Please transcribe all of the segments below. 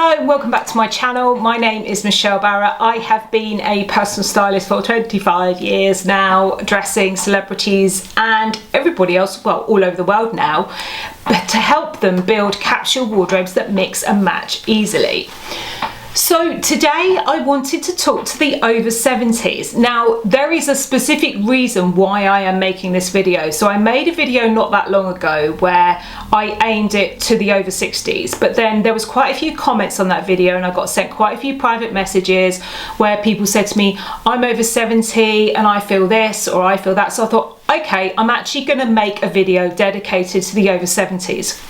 Hello and welcome back to my channel. My name is Michelle Barrett. I have been a personal stylist for 25 years now, dressing celebrities and everybody else, well, all over the world now, but to help them build capsule wardrobes that mix and match easily. So today I wanted to talk to the over 70s. Now there is a specific reason why I am making this video. So I made a video not that long ago where I aimed it to the over 60s, but then there was quite a few comments on that video and I got sent quite a few private messages where people said to me, I'm over 70 and I feel this or I feel that. So I thought, okay, I'm actually going to make a video dedicated to the over 70s.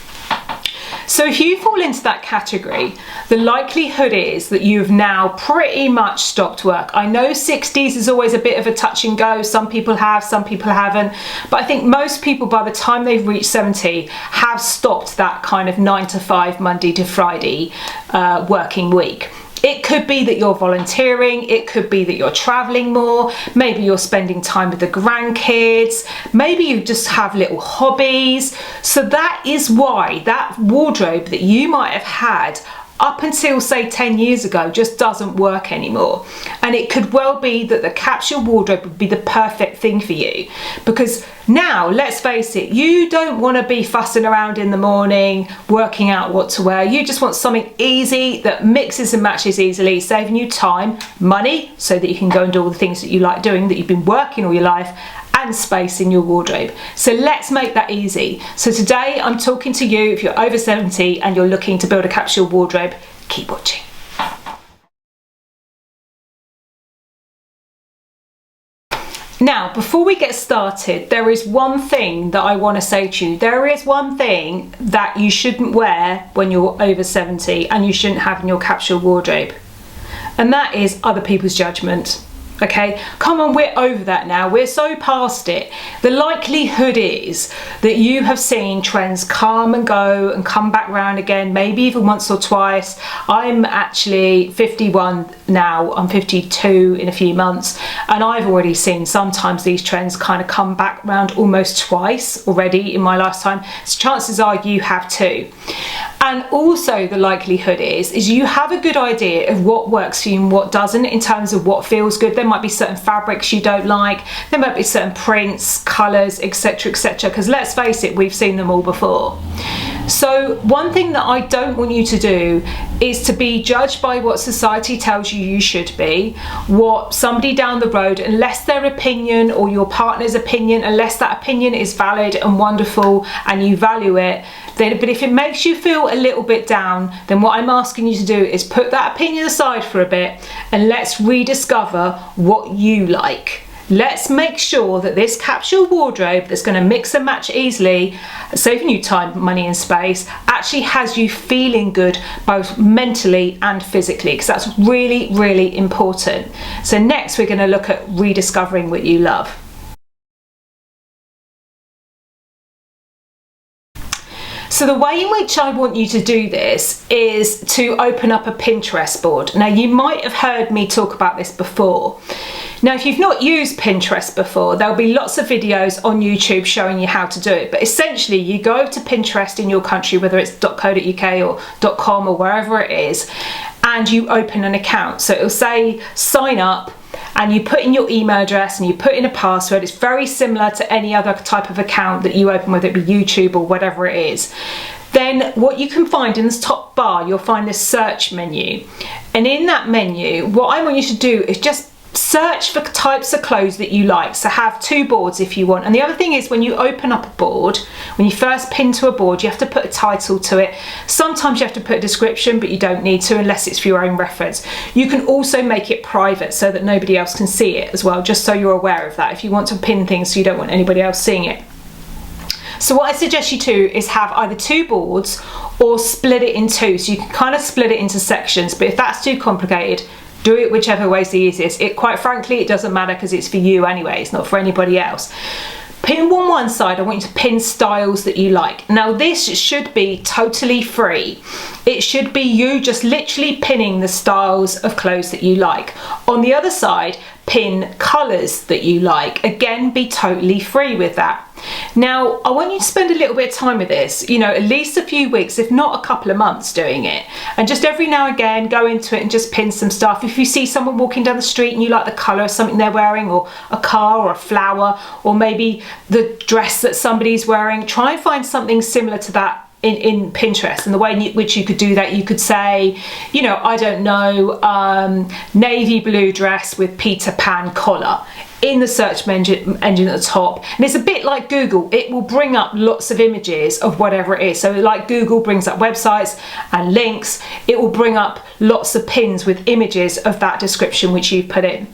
So if you fall into that category, the likelihood is that you've now pretty much stopped work. I know 60s is always a bit of a touch and go. Some people have, some people haven't. But I think most people, by the time they've reached 70, have stopped that kind of 9 to 5, Monday to Friday working week. It could be that you're volunteering, it could be that you're traveling more, maybe you're spending time with the grandkids, maybe you just have little hobbies. So that is why that wardrobe that you might have had up until say 10 years ago just doesn't work anymore. And it could well be that the capsule wardrobe would be the perfect thing for you, because now, let's face it, you don't want to be fussing around in the morning working out what to wear. You just want something easy that mixes and matches easily, saving you time, money, so that you can go and do all the things that you like doing, that you've been working all your life, and space in your wardrobe. So let's make that easy. So today I'm talking to you if you're over 70 and you're looking to build a capsule wardrobe. Keep watching. Now, before we get started, there is one thing that I want to say to you. There is one thing that you shouldn't wear when you're over 70 and you shouldn't have in your capsule wardrobe. And that is other people's judgment. Okay, come on, we're over that now. We're so past it. The likelihood is that you have seen trends come and go and come back round again, maybe even once or twice. I'm actually 51 now, I'm 52 in a few months, and I've already seen sometimes these trends kind of come back round almost twice already in my lifetime. So chances are you have too. And also the likelihood is you have a good idea of what works for you and what doesn't in terms of what feels good. There might be certain fabrics you don't like, there might be certain prints, colours, etc, etc, because let's face it, we've seen them all before. So one thing that I don't want you to do is to be judged by what society tells you you should be, what somebody down the road, unless their opinion or your partner's opinion, unless that opinion is valid and wonderful and you value it, then, but if it makes you feel a little bit down, then what I'm asking you to do is put that opinion aside for a bit and let's rediscover what you like. Let's make sure that this capsule wardrobe that's going to mix and match easily, saving you time, money and space, actually has you feeling good both mentally and physically, because that's really, really important. So next we're going to look at rediscovering what you love. So the way in which I want you to do this is to open up a Pinterest board. Now you might have heard me talk about this before. Now if you've not used Pinterest before, there'll be lots of videos on YouTube showing you how to do it. But essentially you go over to Pinterest in your country, whether it's .co.uk or .com or wherever it is, and you open an account. So it'll say sign up, and you put in your email address and you put in a password. It's very similar to any other type of account that you open, whether it be YouTube or whatever it is. Then what you can find in this top bar, you'll find this search menu. And in that menu, what I want you to do is just search for types of clothes that you like. So have two boards if you want. And the other thing is, when you open up a board, when you first pin to a board, you have to put a title to it. Sometimes you have to put a description, but you don't need to unless it's for your own reference. You can also make it private so that nobody else can see it as well, just so you're aware of that if you want to pin things so you don't want anybody else seeing it. So what I suggest you do is have either two boards or split it in two. So you can kind of split it into sections, but if that's too complicated, do it whichever way is the easiest. Quite frankly, it doesn't matter because it's for you anyway, it's not for anybody else. Pin on one side, I want you to pin styles that you like. Now this should be totally free. It should be you just literally pinning the styles of clothes that you like. On the other side, pin colours that you like. Again, be totally free with that. Now, I want you to spend a little bit of time with this, you know, at least a few weeks, if not a couple of months doing it. And just every now and again, go into it and just pin some stuff. If you see someone walking down the street and you like the colour of something they're wearing, or a car or a flower, or maybe the dress that somebody's wearing, try and find something similar to that in Pinterest. And the way in which you could do that, you could say, you know, I don't know, navy blue dress with Peter Pan collar in the search engine at the top. And it's a bit like Google, it will bring up lots of images of whatever it is. So like Google brings up websites and links, it will bring up lots of pins with images of that description which you've put in.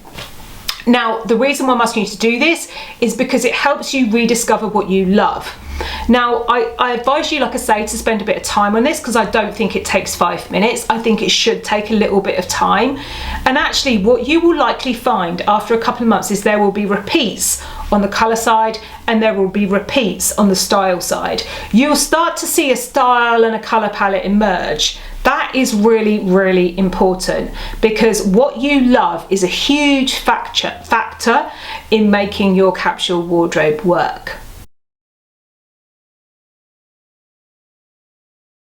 Now, the reason why I'm asking you to do this is because it helps you rediscover what you love. Now, I advise you, like I say, to spend a bit of time on this, because I don't think it takes 5 minutes. I think it should take a little bit of time. And actually, what you will likely find after a couple of months is there will be repeats on the colour side, and there will be repeats on the style side. You'll start to see a style and a colour palette emerge. That is really, really important, because what you love is a huge factor in making your capsule wardrobe work.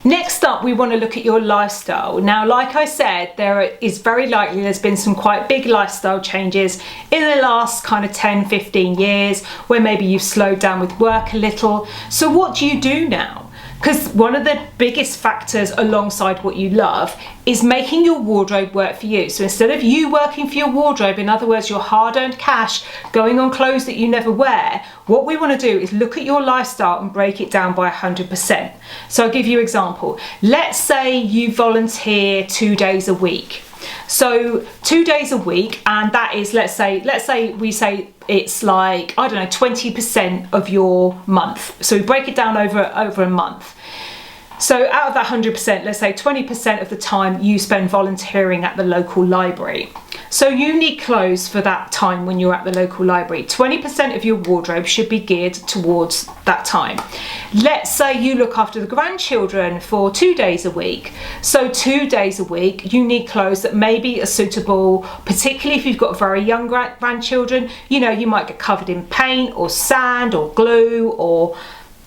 Next up, we want to look at your lifestyle. Now, like I said, there is very likely there's been some quite big lifestyle changes in the last kind of 10-15 years, where maybe you've slowed down with work a little. So what do you do now? Because one of the biggest factors alongside what you love is making your wardrobe work for you. So instead of you working for your wardrobe, in other words, your hard-earned cash going on clothes that you never wear, what we want to do is look at your lifestyle and break it down by 100%. So I'll give you an example. Let's say you volunteer 2 days a week. So 2 days a week, and that is, let's say we say it's like, I don't know, 20% of your month. So we break it down over a month. So out of that 100%, let's say 20% of the time you spend volunteering at the local library. So you need clothes for that time when you're at the local library. 20% of your wardrobe should be geared towards that time. Let's say you look after the grandchildren for 2 days a week. So 2 days a week, you need clothes that maybe are suitable, particularly if you've got very young grandchildren. You know, you might get covered in paint or sand or glue or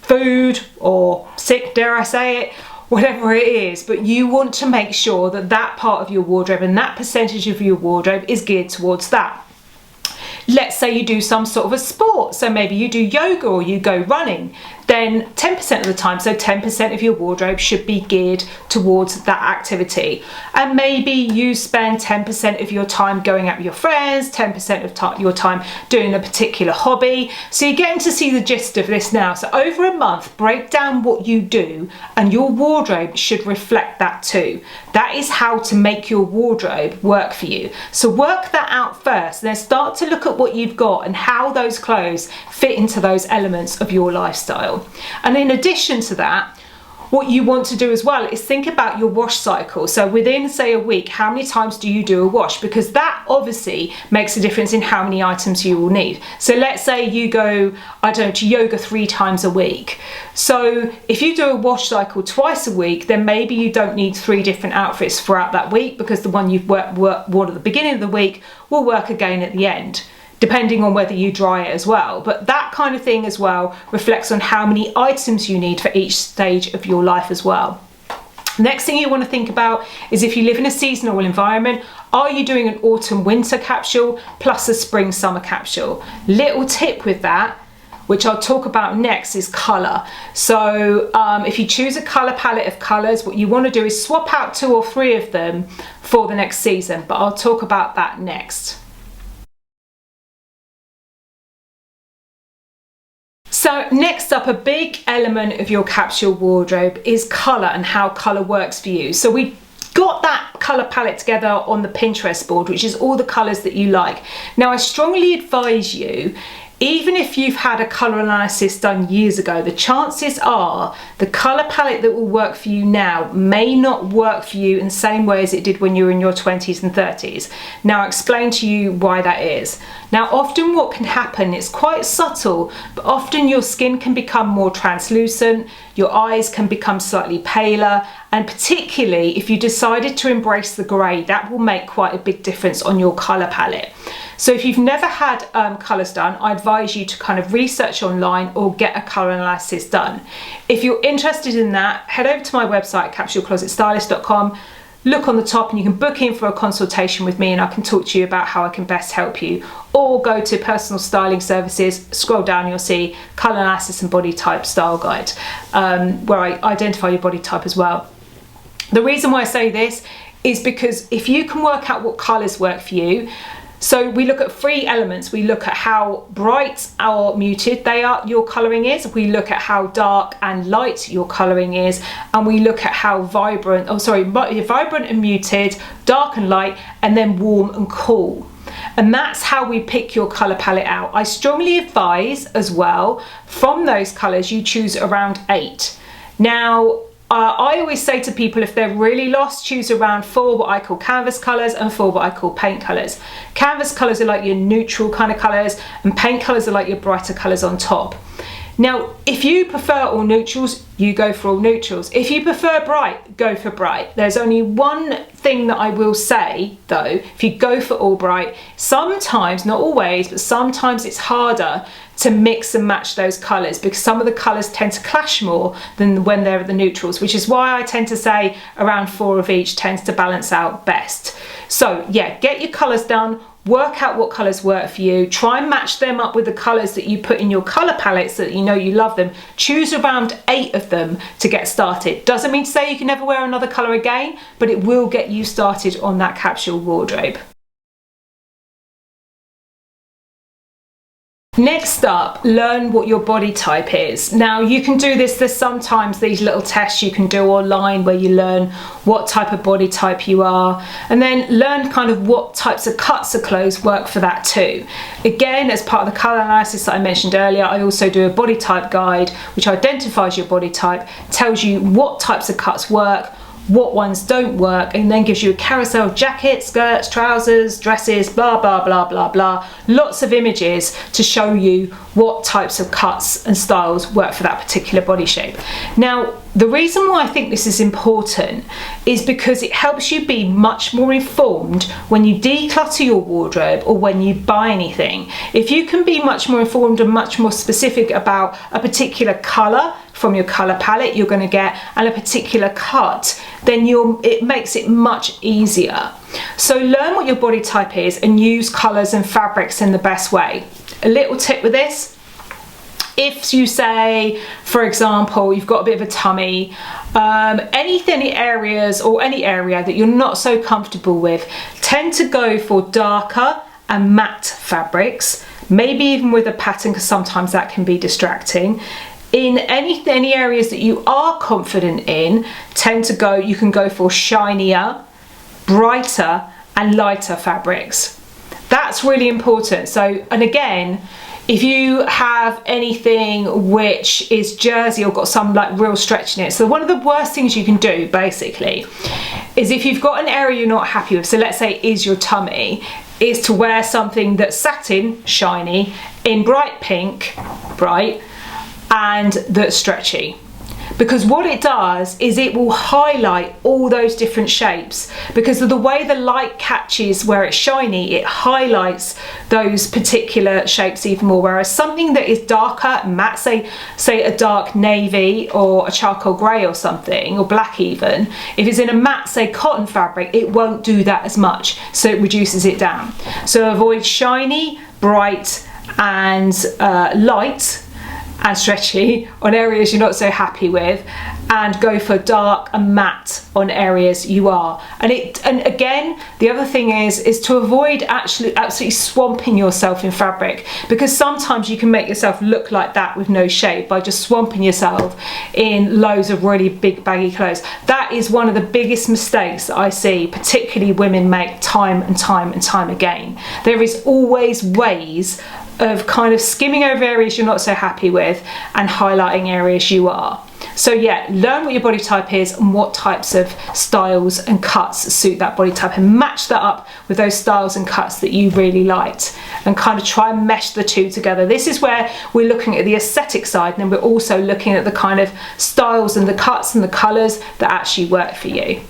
food or sick, dare I say it, whatever it is, but you want to make sure that that part of your wardrobe and that percentage of your wardrobe is geared towards that. Let's say you do some sort of a sport, so maybe you do yoga or you go running, then 10% of the time, so 10% of your wardrobe should be geared towards that activity. And maybe you spend 10% of your time going out with your friends, 10% of your time doing a particular hobby. So you're getting to see the gist of this now. So over a month, break down what you do, and your wardrobe should reflect that too. That is how to make your wardrobe work for you. So work that out first, and then start to look at what you've got and how those clothes fit into those elements of your lifestyle. And in addition to that, what you want to do as well is think about your wash cycle. So within, say, a week, how many times do you do a wash? Because that obviously makes a difference in how many items you will need. So let's say you go, I don't know, to yoga 3 times a week. So if you do a wash cycle twice a week, then maybe you don't need 3 different outfits throughout that week, because the one you've worn at the beginning of the week will work again at the end, depending on whether you dry it as well. But that kind of thing as well reflects on how many items you need for each stage of your life as well. Next thing you want to think about is, if you live in a seasonal environment, are you doing an autumn winter capsule plus a spring summer capsule? Little tip with that, which I'll talk about next, is colour. So if you choose a colour palette of colours, what you want to do is swap out 2 or 3 of them for the next season, but I'll talk about that next. So next up, a big element of your capsule wardrobe is colour and how colour works for you. So we got that colour palette together on the Pinterest board, which is all the colours that you like. Now, I strongly advise you, even if you've had a colour analysis done years ago, the chances are the colour palette that will work for you now may not work for you in the same way as it did when you were in your 20s and 30s. Now, I'll explain to you why that is. Now, often what can happen, it's quite subtle, but often your skin can become more translucent, your eyes can become slightly paler, And particularly if you decided to embrace the grey, that will make quite a big difference on your colour palette. So if you've never had colours done, I advise you to kind of research online or get a colour analysis done. If you're interested in that, head over to my website, capsuleclosetstylist.com. Look on the top and you can book in for a consultation with me and I can talk to you about how I can best help you. Or go to personal styling services, scroll down, you'll see colour analysis and body type style guide, where I identify your body type as well. The reason why I say this is because if you can work out what colours work for you, so we look at 3 elements. We look at how bright or muted your colouring is. We look at how dark and light your colouring is. And we look at how vibrant and muted, dark and light, and then warm and cool. And that's how we pick your colour palette out. I strongly advise as well, from those colours, you choose around 8. Now, I always say to people, if they're really lost, choose around 4 what I call canvas colours and 4 what I call paint colours. Canvas colours are like your neutral kind of colours and paint colours are like your brighter colours on top. Now, if you prefer all neutrals, you go for all neutrals. If you prefer bright, go for bright. There's only one thing that I will say though, if you go for all bright, sometimes, not always, but sometimes it's harder to mix and match those colours because some of the colours tend to clash more than when they're the neutrals, which is why I tend to say around 4 of each tends to balance out best. So yeah, get your colours done. Work out what colours work for you. Try and match them up with the colours that you put in your colour palette so that you know you love them. Choose around 8 of them to get started. Doesn't mean to say you can never wear another colour again, but it will get you started on that capsule wardrobe. Next up, learn what your body type is. Now you can do this, there's sometimes these little tests you can do online where you learn what type of body type you are and then learn kind of what types of cuts of clothes work for that too. Again, as part of the colour analysis that I mentioned earlier, I also do a body type guide which identifies your body type, tells you what types of cuts work, what ones don't work, and then gives you a carousel of jackets, skirts, trousers, dresses, blah blah blah blah blah, lots of images to show you what types of cuts and styles work for that particular body shape. Now the reason why I think this is important is because it helps you be much more informed when you declutter your wardrobe or when you buy anything. If you can be much more informed and much more specific about a particular colour from your colour palette you're going to get and a particular cut, then it makes it much easier. So learn what your body type is and use colours and fabrics in the best way. A little tip with this: if you say, for example, you've got a bit of a tummy, any areas or any area that you're not so comfortable with, tend to go for darker and matte fabrics, maybe even with a pattern because sometimes that can be distracting. In any areas that you are confident in, you can go for shinier, brighter and lighter fabrics. That's really important. So, and again, if you have anything which is jersey or got some like real stretch in it, so one of the worst things you can do basically is if you've got an area you're not happy with, so let's say it is your tummy, is to wear something that's satin, shiny, in bright pink, and that's stretchy. Because what it does is it will highlight all those different shapes because of the way the light catches where it's shiny, it highlights those particular shapes even more. Whereas something that is darker, matte, say a dark navy or a charcoal grey or something, or black even, if it's in a matte, say cotton fabric, it won't do that as much, so it reduces it down. So avoid shiny, bright and light and stretchy on areas you're not so happy with, and go for dark and matte on areas you are. And again, the other thing is to avoid absolutely swamping yourself in fabric, because sometimes you can make yourself look like that with no shape by just swamping yourself in loads of really big baggy clothes. That is one of the biggest mistakes that I see particularly women make time and time again. There is always ways of kind of skimming over areas you're not so happy with and highlighting areas you are. So yeah, learn what your body type is and what types of styles and cuts suit that body type, and match that up with those styles and cuts that you really liked, and kind of try and mesh the two together. This is where we're looking at the aesthetic side, and then we're also looking at the kind of styles and the cuts and the colours that actually work for you.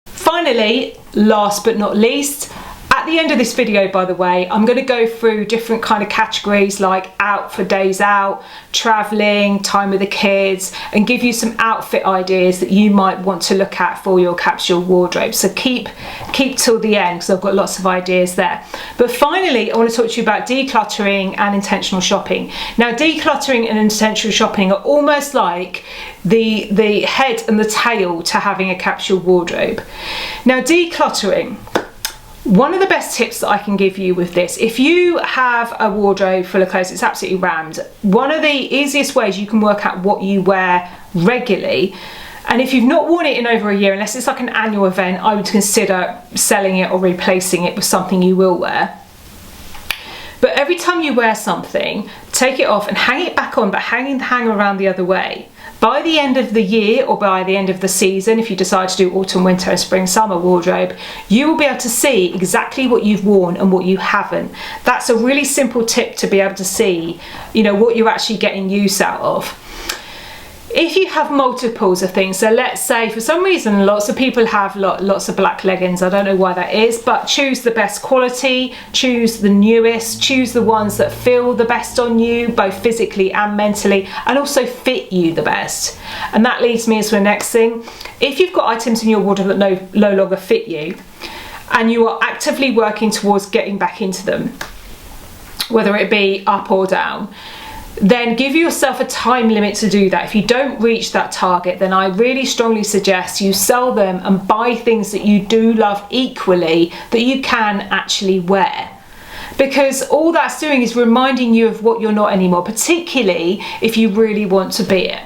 Finally, last but not least, at the end of this video, by the way, I'm going to go through different kind of categories like out for days out, traveling, time with the kids, and give you some outfit ideas that you might want to look at for your capsule wardrobe. So keep till the end, because I've got lots of ideas there. But finally, I want to talk to you about decluttering and intentional shopping. Now, decluttering and intentional shopping are almost like the head and the tail to having a capsule wardrobe. Now, decluttering, one of the best tips that I can give you with this, if you have a wardrobe full of clothes, it's absolutely rammed. One of the easiest ways you can work out what you wear regularly, and if you've not worn it in over a year, unless it's like an annual event, I would consider selling it or replacing it with something you will wear. But every time you wear something, take it off and hang it back on, but hang around the other way. By the end of the year, or by the end of the season, if you decide to do autumn, winter, spring, summer wardrobe, you will be able to see exactly what you've worn and what you haven't. That's a really simple tip to be able to see, you know, what you're actually getting use out of. If you have multiples of things, so let's say for some reason lots of people have lots of black leggings, I don't know why that is, but choose the best quality, choose the newest, choose the ones that feel the best on you, both physically and mentally, and also fit you the best. And that leads me into the next thing. If you've got items in your wardrobe that no longer fit you, and you are actively working towards getting back into them, whether it be up or down, then give yourself a time limit to do that. If you don't reach that target, then I really strongly suggest you sell them and buy things that you do love equally that you can actually wear. Because all that's doing is reminding you of what you're not anymore, particularly if you really want to be it.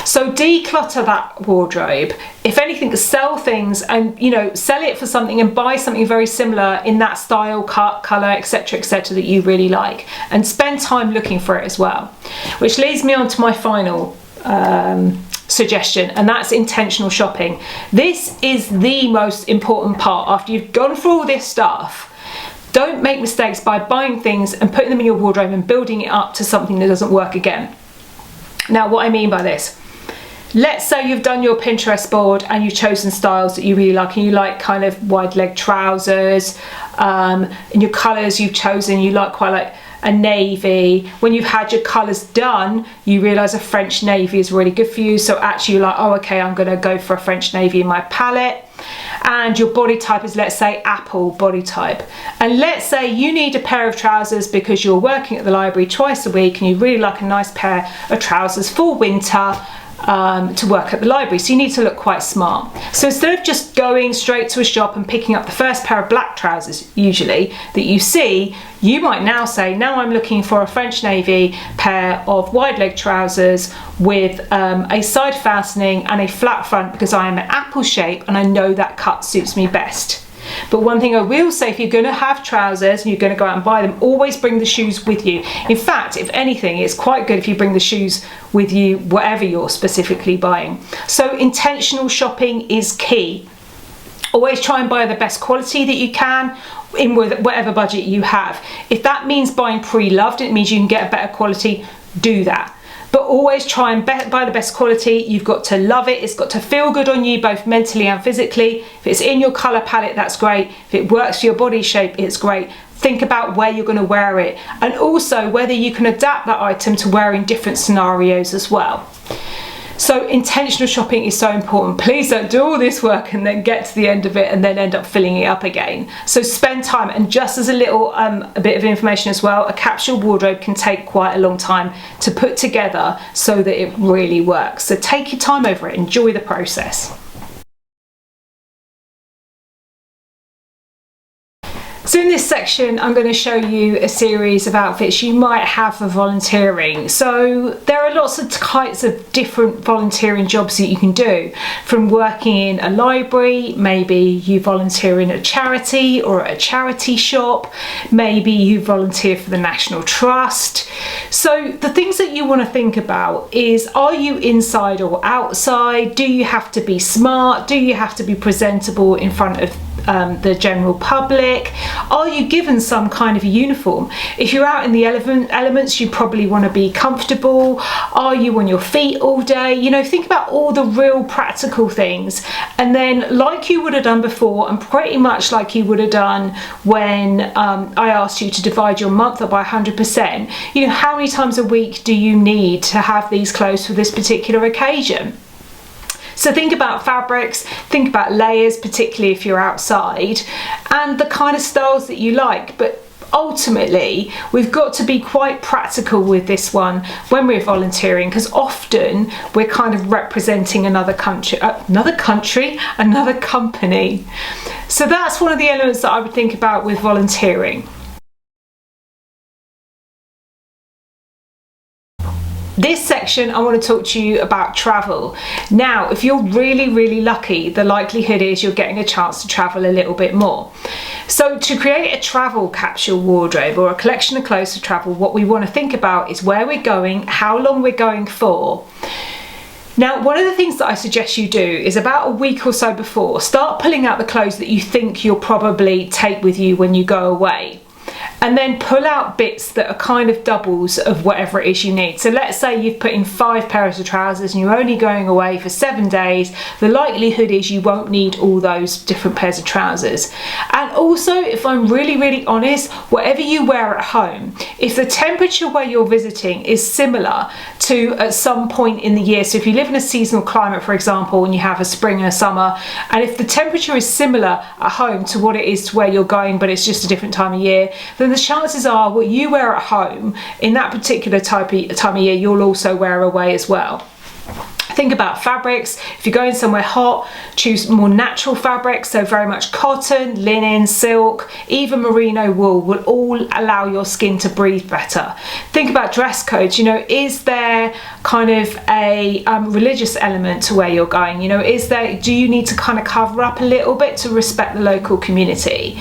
So declutter that wardrobe. If anything, sell things and, you know, sell it for something and buy something very similar in that style, cut, colour, etc., that you really like, and spend time looking for it as well. Which leads me on to my final suggestion, and that's intentional shopping. This is the most important part. After you've gone through all this stuff, don't make mistakes by buying things and putting them in your wardrobe and building it up to something that doesn't work again. Now, what I mean by this, let's say you've done your Pinterest board and you've chosen styles that you really like, and you like kind of wide leg trousers, and your colours you've chosen, you like quite like a navy. When you've had your colours done, you realise a French navy is really good for you, so actually you're like, oh okay, I'm going to go for a French navy in my palette. And your body type is, let's say, apple body type, and let's say you need a pair of trousers because you're working at the library twice a week and you really like a nice pair of trousers for winter to work at the library, so you need to look quite smart. So instead of just going straight to a shop and picking up the first pair of black trousers usually that you see, you might now say, now I'm looking for a French navy pair of wide leg trousers with a side fastening and a flat front, because I am an apple shape and I know that cut suits me best. But one thing I will say, if you're going to have trousers and you're going to go out and buy them, always bring the shoes with you. In fact, if anything, it's quite good if you bring the shoes with you whatever you're specifically buying. So intentional shopping is key. Always try and buy the best quality that you can in whatever budget you have. If that means buying pre-loved, it means you can get a better quality, do that. But always try and buy the best quality. You've got to love it. It's got to feel good on you, both mentally and physically. If it's in your colour palette, that's great. If it works for your body shape, it's great. Think about where you're going to wear it, and also whether you can adapt that item to wear in different scenarios as well. So intentional shopping is so important. Please don't do all this work and then get to the end of it and then end up filling it up again. So spend time. And just as a little a bit of information as well, a capsule wardrobe can take quite a long time to put together so that it really works. So take your time over it, enjoy the process. So in this section, I'm going to show you a series of outfits you might have for volunteering. So there are lots of types of different volunteering jobs that you can do, from working in a library, maybe you volunteer in a charity or a charity shop, maybe you volunteer for the National Trust. So the things that you want to think about is, are you inside or outside? Do you have to be smart? Do you have to be presentable in front of the general public? Are you given some kind of a uniform? If you're out in the elements, you probably want to be comfortable. Are you on your feet all day? You know, think about all the real practical things, and then, like you would have done before, and pretty much like you would have done when I asked you to divide your month up by 100%, you know, how many times a week do you need to have these clothes for this particular occasion? So think about fabrics, think about layers, particularly if you're outside, and the kind of styles that you like. But ultimately, we've got to be quite practical with this one when we're volunteering, because often we're kind of representing another company. So that's one of the elements that I would think about with volunteering. This section, I want to talk to you about travel. Now, if you're really lucky, the likelihood is you're getting a chance to travel a little bit more. So to create a travel capsule wardrobe, or a collection of clothes to travel, what we want to think about is where we're going, how long we're going for. Now, one of the things that I suggest you do is, about a week or so before, start pulling out the clothes that you think you'll probably take with you when you go away. And then pull out bits that are kind of doubles of whatever it is you need. So let's say you've put in 5 pairs of trousers and you're only going away for 7 days. The likelihood is you won't need all those different pairs of trousers. And also, if I'm really honest, whatever you wear at home, if the temperature where you're visiting is similar to at some point in the year, so if you live in a seasonal climate, for example, and you have a spring and a summer, and if the temperature is similar at home to what it is to where you're going, but it's just a different time of year, then the chances are what you wear at home in that particular time of year, you'll also wear away as well. Think about fabrics. If you're going somewhere hot, choose more natural fabrics, so very much cotton, linen, silk, even merino wool will all allow your skin to breathe better. Think about dress codes. You know, is there kind of a religious element to where you're going? You know, do you need to kind of cover up a little bit to respect the local community?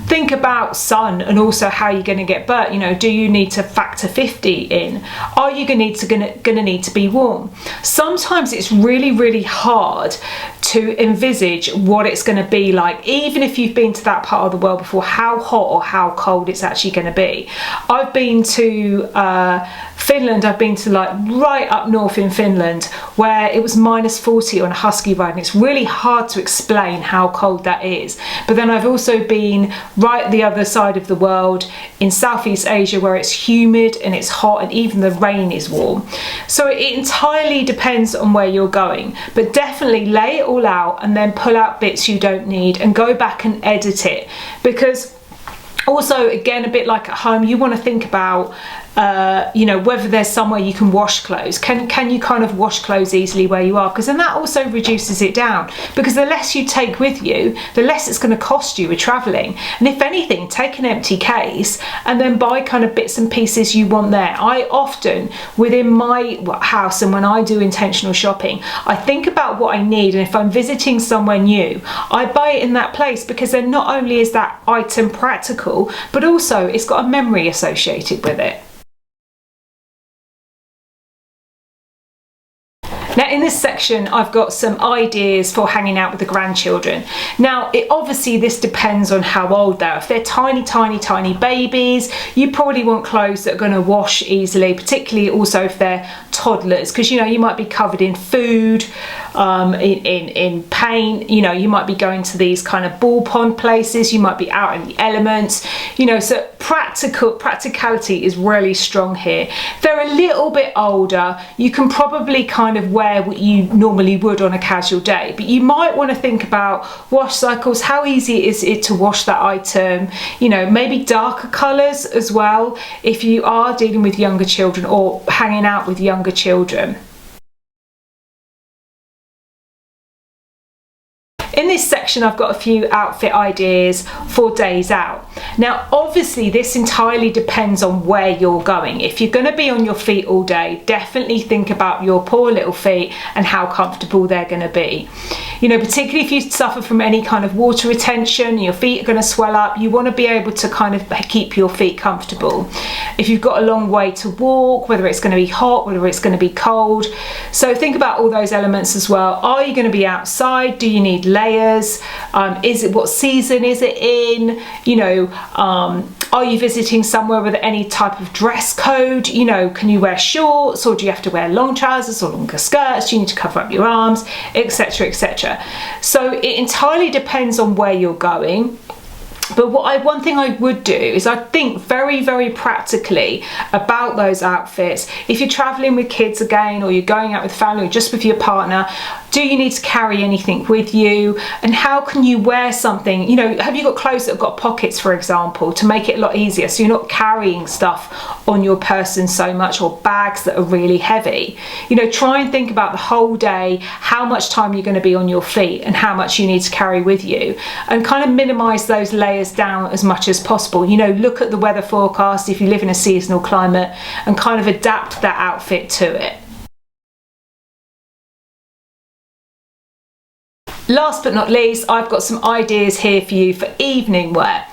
Think about sun and also how you're going to get burnt. You know, do you need to factor 50 in? Are you going to need to be warm? Sometimes it's really hard to envisage what it's going to be like, even if you've been to that part of the world before, how hot or how cold it's actually going to be. I've been to Finland. I've been to like right up north in Finland, where it was -40 on a husky ride, and it's really hard to explain how cold that is. But then I've also been right the other side of the world in Southeast Asia, where it's humid and it's hot and even the rain is warm. So it entirely depends on where you're going, but definitely lay it all out and then pull out bits you don't need and go back and edit it. Because also, again, a bit like at home, you want to think about you know, whether there's somewhere you can wash clothes. Can you kind of wash clothes easily where you are? Because then that also reduces it down, because the less you take with you, the less it's going to cost you with traveling. And if anything, take an empty case and then buy kind of bits and pieces you want there. I often, within my house and when I do intentional shopping, I think about what I need, and if I'm visiting somewhere new, I buy it in that place, because then not only is that item practical, but also it's got a memory associated with it. Now in this section, I've got some ideas for hanging out with the grandchildren. Now, obviously this depends on how old they are. If they're tiny babies, you probably want clothes that are going to wash easily, particularly also if they're toddlers, because you know, you might be covered in food, in paint, you know, you might be going to these kind of ball pond places, you might be out in the elements, you know, so practicality is really strong here. If they're a little bit older, you can probably kind of wear what you normally would on a casual day, but you might want to think about wash cycles. How easy is it to wash that item? You know, maybe darker colours as well if you are dealing with younger children or hanging out with younger children. In this section, I've got a few outfit ideas for days out. Now, obviously, this entirely depends on where you're going. If you're going to be on your feet all day, definitely think about your poor little feet and how comfortable they're going to be. You know, particularly if you suffer from any kind of water retention, your feet are going to swell up, you want to be able to kind of keep your feet comfortable. If you've got a long way to walk, whether it's going to be hot, whether it's going to be cold. So think about all those elements as well. Are you going to be outside? Do you need layers? What season is it in? You know, are you visiting somewhere with any type of dress code? You know, can you wear shorts, or do you have to wear long trousers or longer skirts? Do you need to cover up your arms, etc., etc.? So it entirely depends on where you're going. But one thing I would do is I'd think very, very practically about those outfits. If you're traveling with kids again, or you're going out with family, or just with your partner, do you need to carry anything with you? And how can you wear something? You know, have you got clothes that have got pockets, for example, to make it a lot easier, so you're not carrying stuff on your person so much, or bags that are really heavy? You know, try and think about the whole day, how much time you're going to be on your feet and how much you need to carry with you, and kind of minimize those layers down as much as possible. You know, look at the weather forecast if you live in a seasonal climate and kind of adapt that outfit to it. Last but not least, I've got some ideas here for you for evening wear.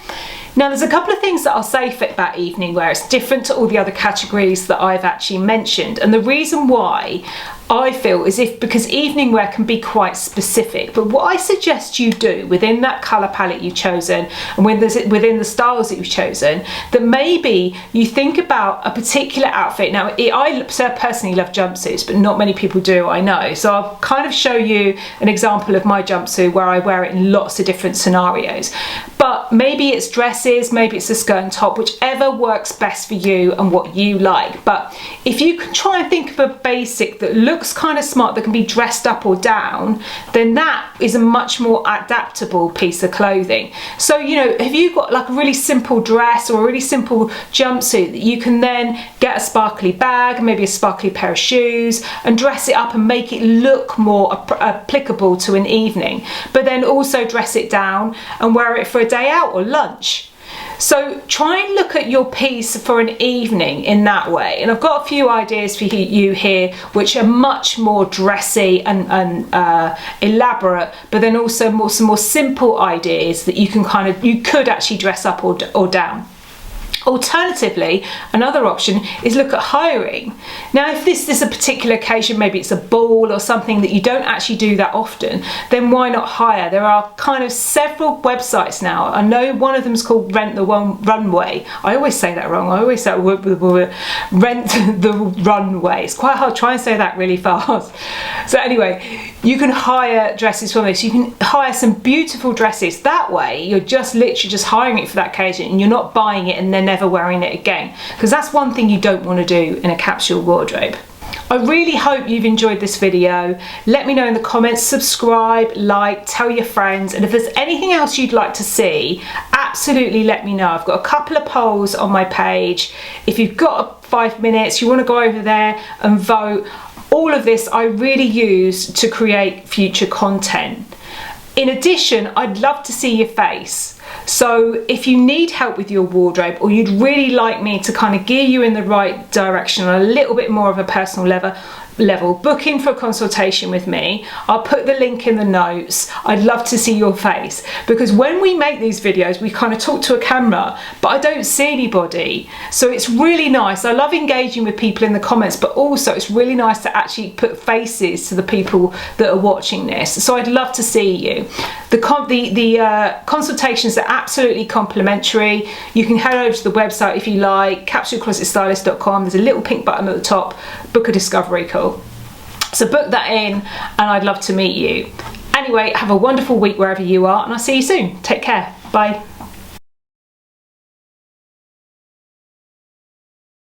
Now, there's a couple of things that I'll say about evening wear. It's different to all the other categories that I've actually mentioned, and the reason why I feel is because evening wear can be quite specific. But what I suggest you do within that colour palette you've chosen, and within the styles that you've chosen, that maybe you think about a particular outfit. Now, I personally love jumpsuits, but not many people do, I know. So I'll kind of show you an example of my jumpsuit where I wear it in lots of different scenarios. But maybe it's dresses, maybe it's a skirt and top, whichever works best for you and what you like. But if you can try and think of a basic that looks kind of smart, that can be dressed up or down, then that is a much more adaptable piece of clothing. So, you know, have you got like a really simple dress or a really simple jumpsuit that you can then get a sparkly bag, maybe a sparkly pair of shoes, and dress it up and make it look more applicable to an evening, but then also dress it down and wear it for a day out or lunch. So try and look at your piece for an evening in that way. And I've got a few ideas for you here, which are much more dressy and elaborate, but then also some more simple ideas that you could actually dress up or down. Alternatively, another option is look at hiring. Now, if this is a particular occasion, maybe it's a ball or something that you don't actually do that often, then why not hire? There are kind of several websites now. I know one of them is called Rent the Runway. I always say that wrong. I always say Rent the Runway. It's quite hard. Try and say that really fast. So anyway, you can hire dresses from this. You can hire some beautiful dresses. That way, you're just literally just hiring it for that occasion, and you're not buying it and then never wearing it again, because that's one thing you don't want to do in a capsule wardrobe. I really hope you've enjoyed this video. Let me know in the comments, subscribe, like, tell your friends, and if there's anything else you'd like to see, absolutely let me know. I've got a couple of polls on my page. If you've got 5 minutes, you want to go over there and vote. All of this I really use to create future content. In addition, I'd love to see your face. So if you need help with your wardrobe, or you'd really like me to kind of gear you in the right direction on a little bit more of a personal level, book in for a consultation with me. I'll put the link in the notes. I'd love to see your face, because when we make these videos, we kind of talk to a camera, but I don't see anybody. So it's really nice. I love engaging with people in the comments, but also it's really nice to actually put faces to the people that are watching this. So I'd love to see you. The consultations are absolutely complimentary. You can head over to the website if you like, capsuleclosetstylist.com. There's a little pink button at the top, book a discovery call. So book that in, and I'd love to meet you. Anyway, have a wonderful week wherever you are, and I'll see you soon. Take care. Bye.